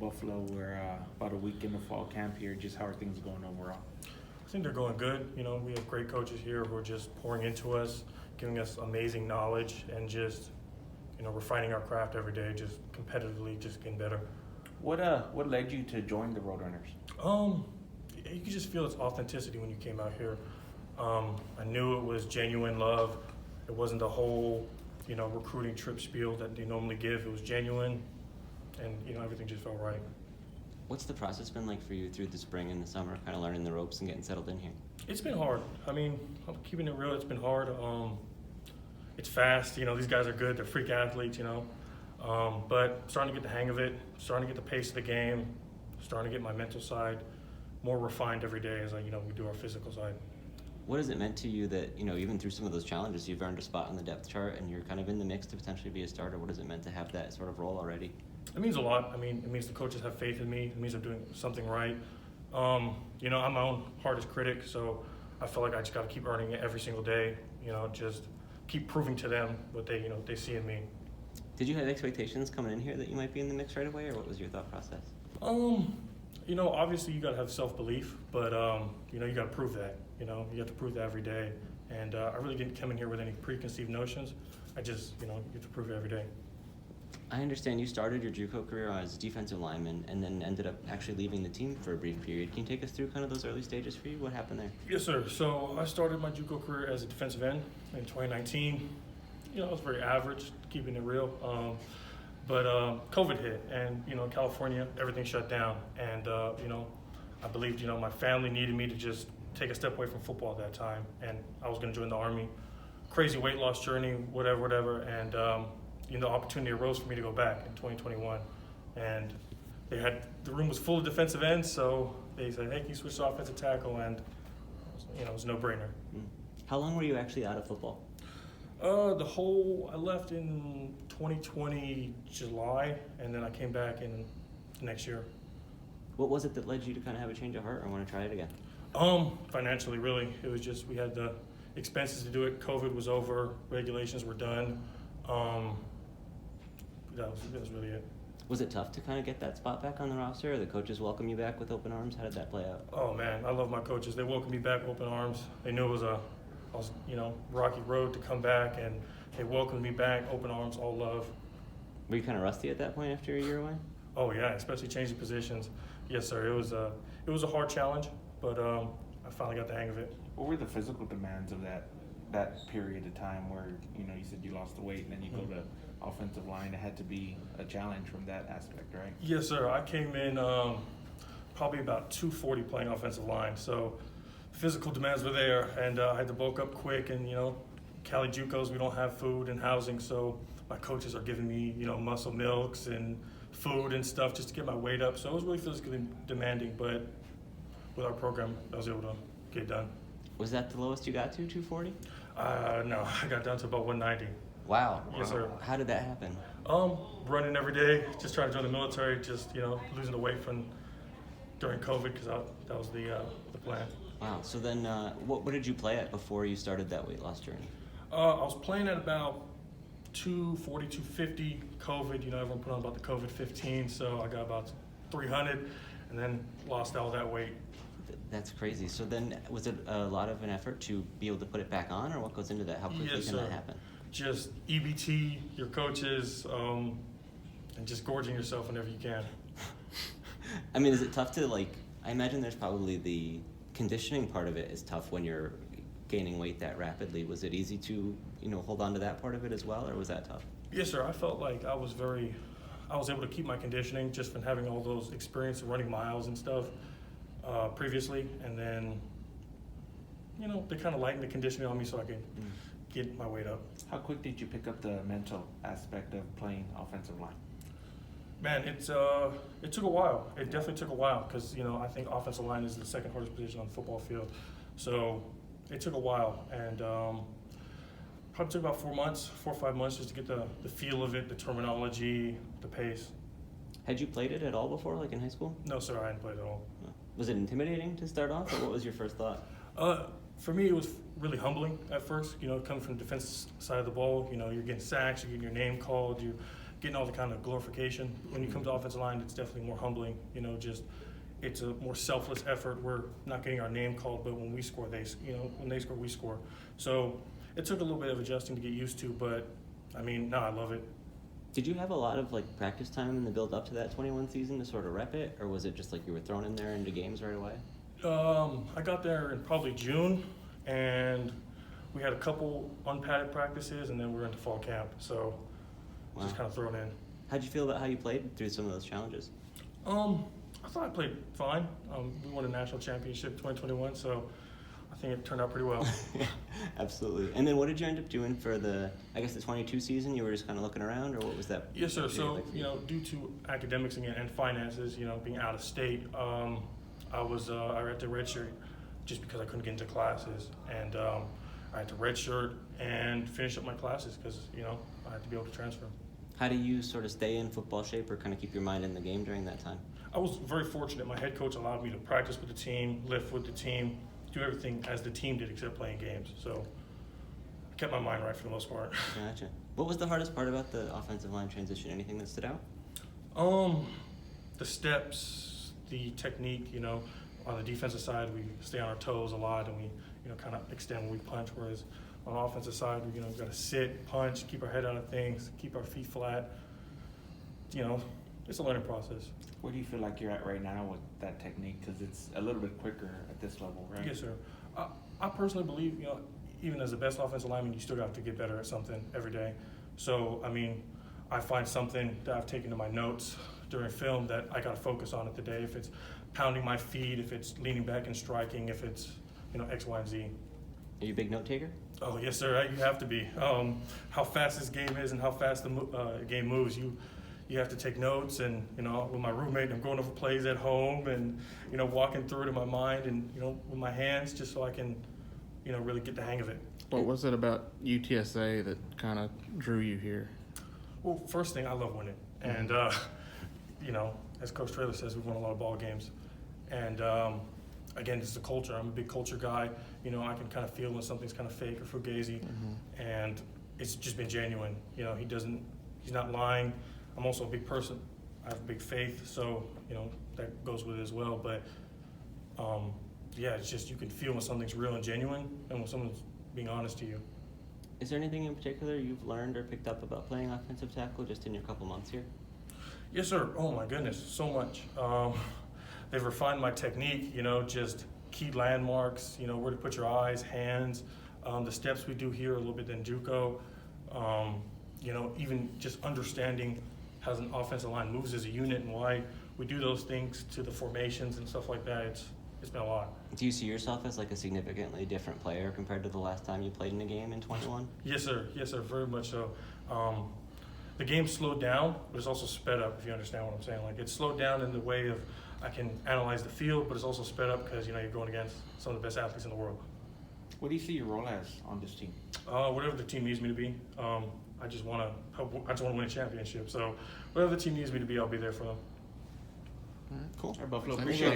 Buffalo. We're about a week in the fall camp here. Just how are things going overall? I think they're going good. We have great coaches here who are just pouring into us, giving us amazing knowledge, and just, refining our craft every day, just competitively, just getting better. What led you to join the Roadrunners? You could just feel its authenticity when you came out here. I knew it was genuine love. It wasn't the whole, recruiting trip spiel that they normally give. It was genuine, and everything just felt right. What's the process been like for you through the spring and the summer, kind of learning the ropes and getting settled in here? It's been hard. I'm keeping it real. It's been hard. It's fast. These guys are good. They're freak athletes. But starting to get the hang of it. Starting to get the pace of the game. Starting to get my mental side more refined every day as we do our physical side. What has it meant to you that, even through some of those challenges, you've earned a spot on the depth chart and you're kind of in the mix to potentially be a starter? What has it meant to have that sort of role already? It means a lot. It means the coaches have faith in me. It means I'm doing something right. I'm my own hardest critic, so I feel like I just got to keep earning it every single day. Just keep proving to them what they see in me. Did you have expectations coming in here that you might be in the mix right away, or what was your thought process? Obviously you got to have self-belief, but you got to prove that. You have to prove that every day. And I really didn't come in here with any preconceived notions. I just, you have to prove it every day. I understand you started your JUCO career as a defensive lineman and then ended up actually leaving the team for a brief period. Can you take us through kind of those early stages for you? What happened there? Yes, sir. So I started my JUCO career as a defensive end in 2019. I was very average, keeping it real. But COVID hit, and California, everything shut down, and I believed my family needed me to just take a step away from football at that time, and I was going to join the Army. Crazy weight loss journey, whatever, and the opportunity arose for me to go back in 2021, and the room was full of defensive ends, so they said, "Hey, can you switch to offensive tackle?" And it was a no-brainer. How long were you actually out of football? I left in 2020 July, and then I came back in next year. What was it that led you to kind of have a change of heart or want to try it again? Financially, really. It was just we had the expenses to do it. COVID was over, regulations were done. That was really it. Was it tough to kind of get that spot back on the roster, or the coaches welcome you back with open arms? How did that play out? Oh man, I love my coaches. They welcomed me back open arms. They knew it was a rocky road to come back, and they welcomed me back open arms, all love. Were you kind of rusty at that point after a year away? Oh yeah, especially changing positions. Yes, sir. It was a hard challenge, but I finally got the hang of it. What were the physical demands of that period of time where you said you lost the weight and then you go to offensive line? It had to be a challenge from that aspect, right? Yes, sir. I came in probably about 240 playing offensive line, so physical demands were there, and I had to bulk up quick. And Cali JUCOs, we don't have food and housing, so my coaches are giving me muscle milks and food and stuff just to get my weight up. So it was really physically demanding, but with our program, I was able to get it done. Was that the lowest you got to, 240? No, I got down to about 190. Wow. Yes, sir. How did that happen? Running every day, just trying to join the military, just losing the weight from during COVID, because that was the plan. Wow. So then, what did you play at before you started that weight loss journey? I was playing at about 240, 250. COVID, everyone put on about the COVID 15, so I got about 300, and then lost all that weight. That's crazy. So then, was it a lot of an effort to be able to put it back on, or what goes into that? How quickly Yes, can sir. that happen? Just EBT, your coaches, and just gorging yourself whenever you can. Is it tough to I imagine there's probably the conditioning part of it is tough when you're gaining weight that rapidly. Was it easy to, hold on to that part of it as well, or was that tough? Yes, sir. I felt like I was able to keep my conditioning just from having all those experience of running miles and stuff previously, and then, they kind of lightened the conditioning on me so I could get my weight up. How quick did you pick up the mental aspect of playing offensive line? Man, it took a while. It definitely took a while because, I think offensive line is the second hardest position on the football field. So it took a while, and probably took about 4 or 5 months just to get the feel of it, the terminology, the pace. Had you played it at all before, like in high school? No, sir, I hadn't played at all. Was it intimidating to start off, or what was your first thought? For me, it was really humbling at first, coming from the defense side of the ball. You're getting sacks, you're getting your name called, you're getting all the kind of glorification. When you come to offensive line, it's definitely more humbling. You know, just it's a more selfless effort. We're not getting our name called, but when we score, when they score, we score. So it took a little bit of adjusting to get used to, but I mean, no, I love it. Did you have a lot of like practice time in the build up to that 21 season to sort of rep it, or was it just like you were thrown in there into games right away? I got there in probably June, and we had a couple unpadded practices, and then we were into fall camp. So just kind of thrown in. How'd you feel about how you played through some of those challenges? I thought I played fine. We won a national championship 2021, so I think it turned out pretty well. Absolutely. And then what did you end up doing for the 22 season? You were just kind of looking around, or what was that? Yes, sir. So, due to academics and finances, being out of state, I had to redshirt just because I couldn't get into classes. And I had to redshirt and finish up my classes because, I had to be able to transfer. How do you sort of stay in football shape or kind of keep your mind in the game during that time? I was very fortunate. My head coach allowed me to practice with the team, lift with the team, do everything as the team did except playing games. So I kept my mind right for the most part. Gotcha. What was the hardest part about the offensive line transition? Anything that stood out? The steps, the technique, on the defensive side, we stay on our toes a lot and we, kind of extend when we punch, whereas on the offensive side, we, got to sit, punch, keep our head out of things, keep our feet flat. It's a learning process. Where do you feel like you're at right now with that technique? Because it's a little bit quicker at this level, right? Yes, sir. I personally believe, even as the best offensive lineman, you still have to get better at something every day. So, I find something that I've taken to my notes during film that I got to focus on it today. If it's pounding my feet, if it's leaning back and striking, if it's, X, Y, and Z. Are you a big note taker? Oh, yes, sir. You have to be. How fast this game is and how fast the game moves. You have to take notes, and with my roommate, I'm going over plays at home, and walking through it in my mind, and with my hands, just so I can, really get the hang of it. What was it about UTSA that kind of drew you here? Well, first thing, I love winning, and as Coach Traylor says, we've won a lot of ball games, and again, it's the culture. I'm a big culture guy. I can kind of feel when something's kind of fake or fugazi, and it's just been genuine. He's not lying. I'm also a big person. I have a big faith, so that goes with it as well. But it's just you can feel when something's real and genuine, and when someone's being honest to you. Is there anything in particular you've learned or picked up about playing offensive tackle just in your couple months here? Yes, sir. Oh my goodness, so much. They've refined my technique. Just key landmarks. Where to put your eyes, hands. The steps we do here a little bit than JUCO. Even just understanding how an offensive line moves as a unit and why we do those things to the formations and stuff like that. It's been a lot. Do you see yourself as like a significantly different player compared to the last time you played in a game in 21? Yes, sir. Yes, sir. Very much so. The game slowed down, but it's also sped up, if you understand what I'm saying. Like, it's slowed down in the way of I can analyze the field, but it's also sped up because, you're going against some of the best athletes in the world. What do you see your role as on this team? Whatever the team needs me to be. I just want to win a championship. So whatever the team needs me to be, I'll be there for them. Cool. All right, Buffalo, I think appreciate it.